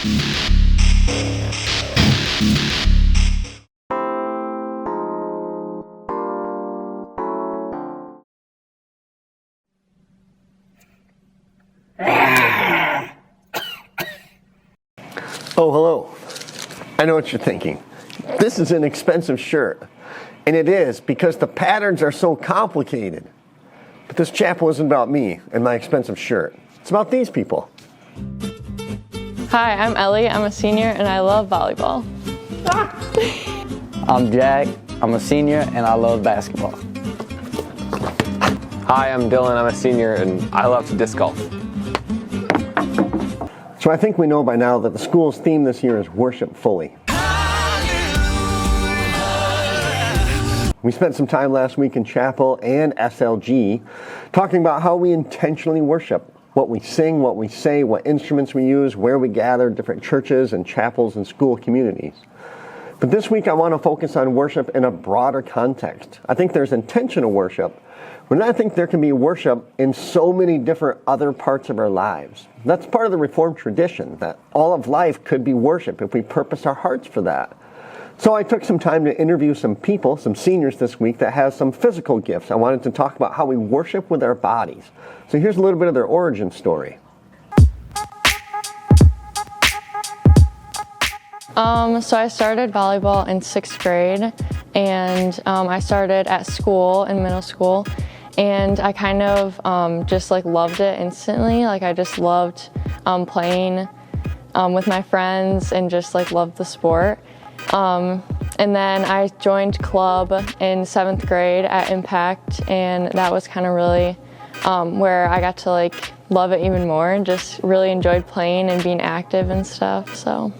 Oh, hello. I know what you're thinking. This is an expensive shirt. And it is, because the patterns are so complicated. But this chapel isn't about me and my expensive shirt. It's about these people. Hi, I'm Ellie. I'm a senior and I love volleyball. I'm Jack. I'm a senior and I love basketball. Hi, I'm Dylan. I'm a senior and I love to disc golf. So I think we know by now that the school's theme this year is Worship Fully. We spent some time last week in chapel and SLG talking about how we intentionally worship. What we sing, what we say, what instruments we use, where we gather, different churches and chapels and school communities. But this week I want to focus on worship in a broader context. I think there's intentional worship, but I think there can be worship in so many different other parts of our lives. That's part of the Reformed tradition, that all of life could be worship if we purpose our hearts for that. So I took some time to interview some people, some seniors this week that have some physical gifts. I wanted to talk about how we worship with our bodies. So here's a little bit of their origin story. So I started volleyball in 6th grade, and I started at school in middle school, and I kind of just like loved it instantly. Like I just loved playing with my friends and just like loved the sport. And then I joined club in 7th grade at Impact, and that was kind of really where I got to like love it even more and just really enjoyed playing and being active and stuff. So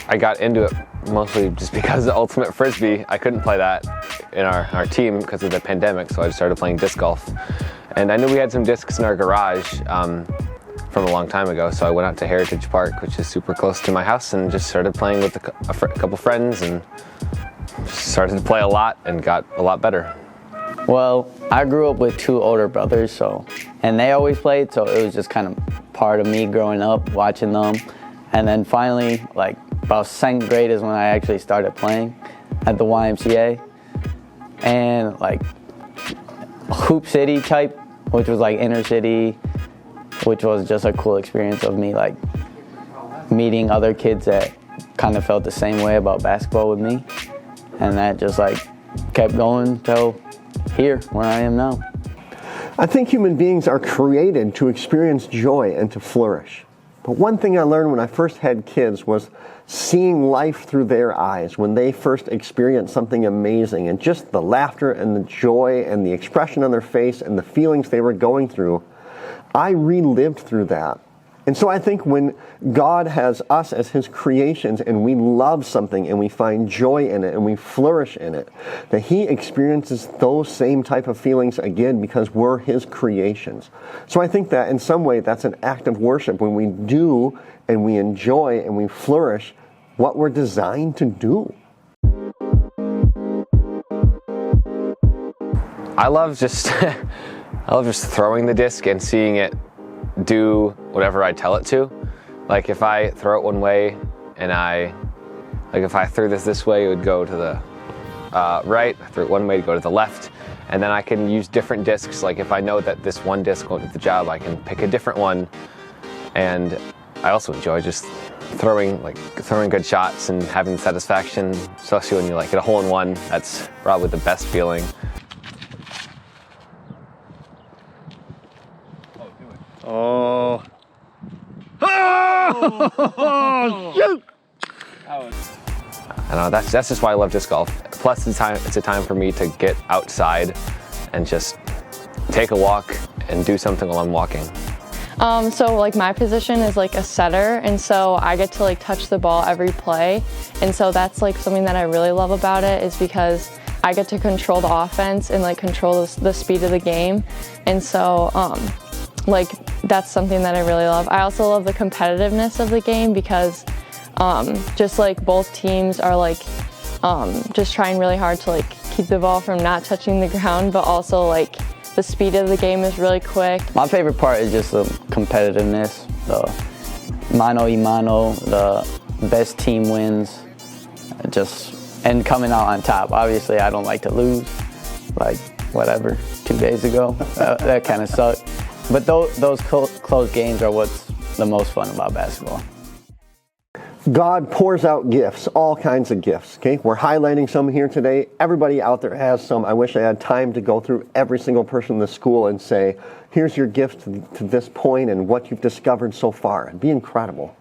I got into it mostly just because of Ultimate Frisbee. I couldn't play that in our team because of the pandemic, so I just started playing disc golf. And I knew we had some discs in our garage from a long time ago, so I went out to Heritage Park, which is super close to my house, and just started playing with a couple friends and just started to play a lot and got a lot better. Well, I grew up with 2 older brothers, and they always played, so it was just kind of part of me growing up, watching them. And then finally, like about 2nd grade is when I actually started playing at the YMCA. And like Hoop City type, which was like inner city, which was just a cool experience of me like meeting other kids that kind of felt the same way about basketball with me. And that just like kept going till here, where I am now. I think human beings are created to experience joy and to flourish. But one thing I learned when I first had kids was seeing life through their eyes when they first experienced something amazing, and just the laughter and the joy and the expression on their face and the feelings they were going through. I relived through that. And so I think when God has us as His creations and we love something and we find joy in it and we flourish in it, that He experiences those same type of feelings again because we're His creations. So I think that in some way that's an act of worship when we do and we enjoy and we flourish what we're designed to do. I love just throwing the disc and seeing it do whatever I tell it to. Like if I throw it one way and if I threw this way, it would go to the right. I threw it one way to go to the left. And then I can use different discs. Like if I know that this one disc won't do the job, I can pick a different one. And I also enjoy just throwing good shots and having satisfaction, especially when you like hit a hole in one. That's probably the best feeling. Oh. Oh, shoot! I know, that's just why I love disc golf. Plus it's a time for me to get outside and just take a walk and do something while I'm walking. So like my position is like a setter, and so I get to like touch the ball every play, and so that's like something that I really love about it, is because I get to control the offense and like control the speed of the game, and so like that's something that I really love. I also love the competitiveness of the game because just like both teams are like just trying really hard to like keep the ball from not touching the ground, but also like the speed of the game is really quick. My favorite part is just the competitiveness, mano y mano, the best team wins, and coming out on top. Obviously, I don't like to lose, like whatever, 2 days ago. That kind of sucked. But those close games are what's the most fun about basketball. God pours out gifts, all kinds of gifts, okay? We're highlighting some here today. Everybody out there has some. I wish I had time to go through every single person in the school and say, here's your gift to this point and what you've discovered so far. It'd be incredible.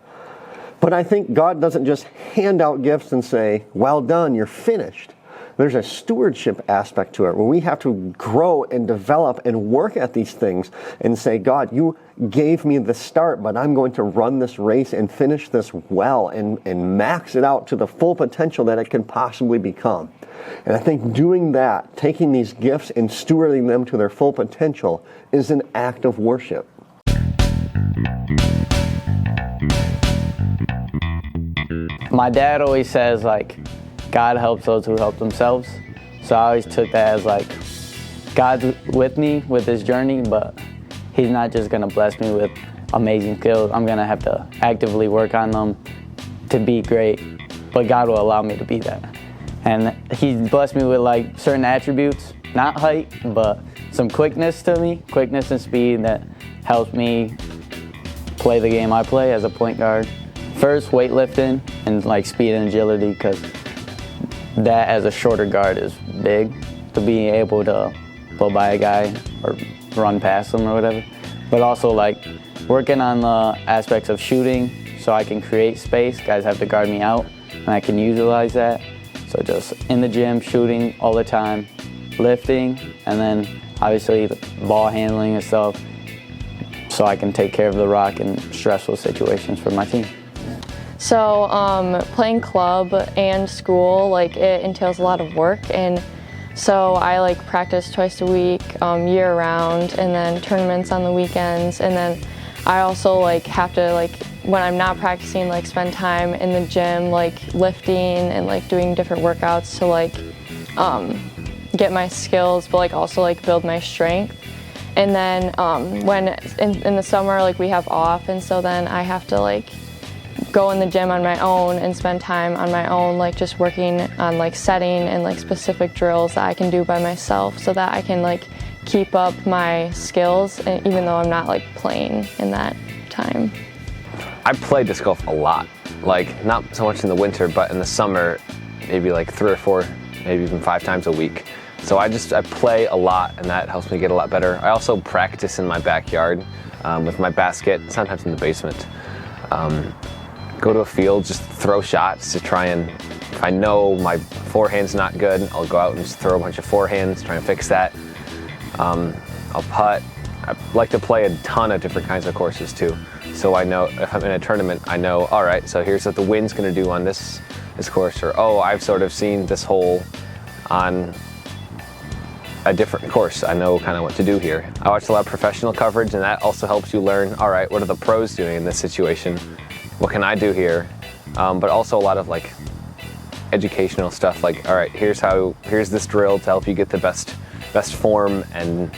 But I think God doesn't just hand out gifts and say, well done, you're finished. There's a stewardship aspect to it where we have to grow and develop and work at these things and say, God, you gave me the start, but I'm going to run this race and finish this well and max it out to the full potential that it can possibly become. And I think doing that, taking these gifts and stewarding them to their full potential, is an act of worship. My dad always says, like, God helps those who help themselves. So I always took that as like, God's with me with this journey, but he's not just gonna bless me with amazing skills. I'm gonna have to actively work on them to be great, but God will allow me to be that. And he's blessed me with like certain attributes, not height, but some quickness to me, quickness and speed that helps me play the game I play as a point guard. First, weightlifting and like speed and agility, because that as a shorter guard is big, to be able to go by a guy or run past him or whatever. But also like working on the aspects of shooting so I can create space. Guys have to guard me out and I can utilize that. So just in the gym, shooting all the time, lifting, and then obviously the ball handling and stuff so I can take care of the rock in stressful situations for my team. So playing club and school, like it entails a lot of work, and so I like practice twice a week, year round, and then tournaments on the weekends, and then I also like have to like when I'm not practicing like spend time in the gym like lifting and like doing different workouts to like get my skills, but like also like build my strength. And then when in the summer like we have off, and so then I have to like go in the gym on my own and spend time on my own, like just working on like setting and like specific drills that I can do by myself so that I can like keep up my skills, and even though I'm not like playing in that time. I play disc golf a lot, like not so much in the winter, but in the summer, maybe like 3 or 4, maybe even 5 times a week. So I play a lot, and that helps me get a lot better. I also practice in my backyard with my basket, sometimes in the basement. Go to a field, just throw shots to try and, if I know my forehand's not good, I'll go out and just throw a bunch of forehands, try and fix that. I'll putt. I like to play a ton of different kinds of courses too. So I know if I'm in a tournament, I know, all right, so here's what the wind's gonna do on this course, or oh, I've sort of seen this hole on a different course. I know kind of what to do here. I watch a lot of professional coverage, and that also helps you learn, all right, what are the pros doing in this situation? What can I do here? But also a lot of like educational stuff, like, all right, here's this drill to help you get the best form and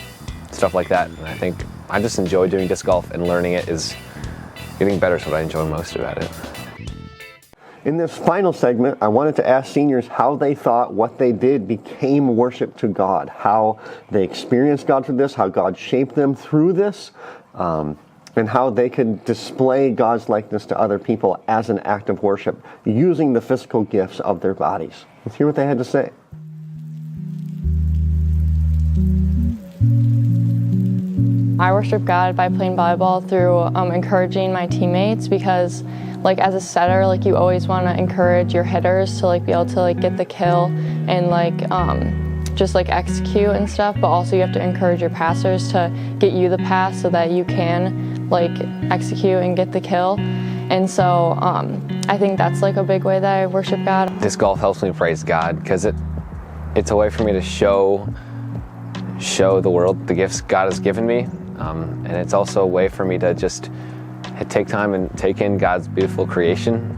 stuff like that. And I think I just enjoy doing disc golf, and learning it is getting better is what I enjoy most about it. In this final segment, I wanted to ask seniors how they thought what they did became worship to God, how they experienced God through this, how God shaped them through this, and how they could display God's likeness to other people as an act of worship using the physical gifts of their bodies. Let's hear what they had to say. I worship God by playing volleyball through encouraging my teammates, because like as a setter, like you always want to encourage your hitters to like be able to like get the kill and like just like execute and stuff, but also you have to encourage your passers to get you the pass so that you can like execute and get the kill. And so I think that's like a big way that I worship God. Disc golf helps me praise God because it's a way for me to show the world the gifts God has given me, and it's also a way for me to just take time and take in God's beautiful creation,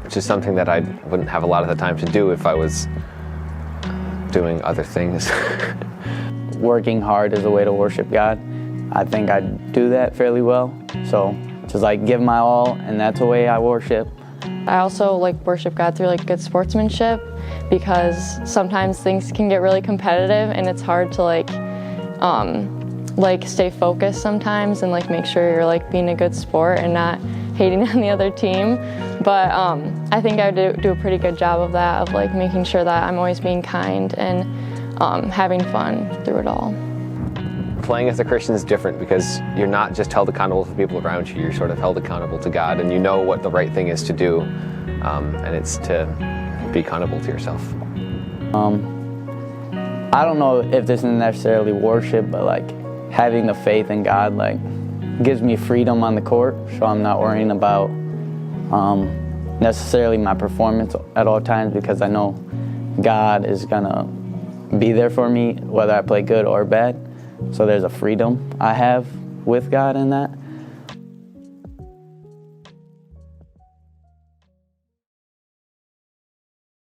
which is something that I wouldn't have a lot of the time to do if I was doing other things. Working hard is a way to worship God. I think I do that fairly well. So just like give my all, and that's the way I worship. I also like worship God through like good sportsmanship, because sometimes things can get really competitive and it's hard to like stay focused sometimes and like make sure you're like being a good sport and not hating on the other team. But I think I do a pretty good job of that, of like making sure that I'm always being kind and having fun through it all. Playing as a Christian is different because you're not just held accountable to people around you, you're sort of held accountable to God, and you know what the right thing is to do, and it's to be accountable to yourself. I don't know if this is necessarily worship, but like having the faith in God like gives me freedom on the court, so I'm not worrying about necessarily my performance at all times, because I know God is gonna be there for me whether I play good or bad. So there's a freedom I have with God in that.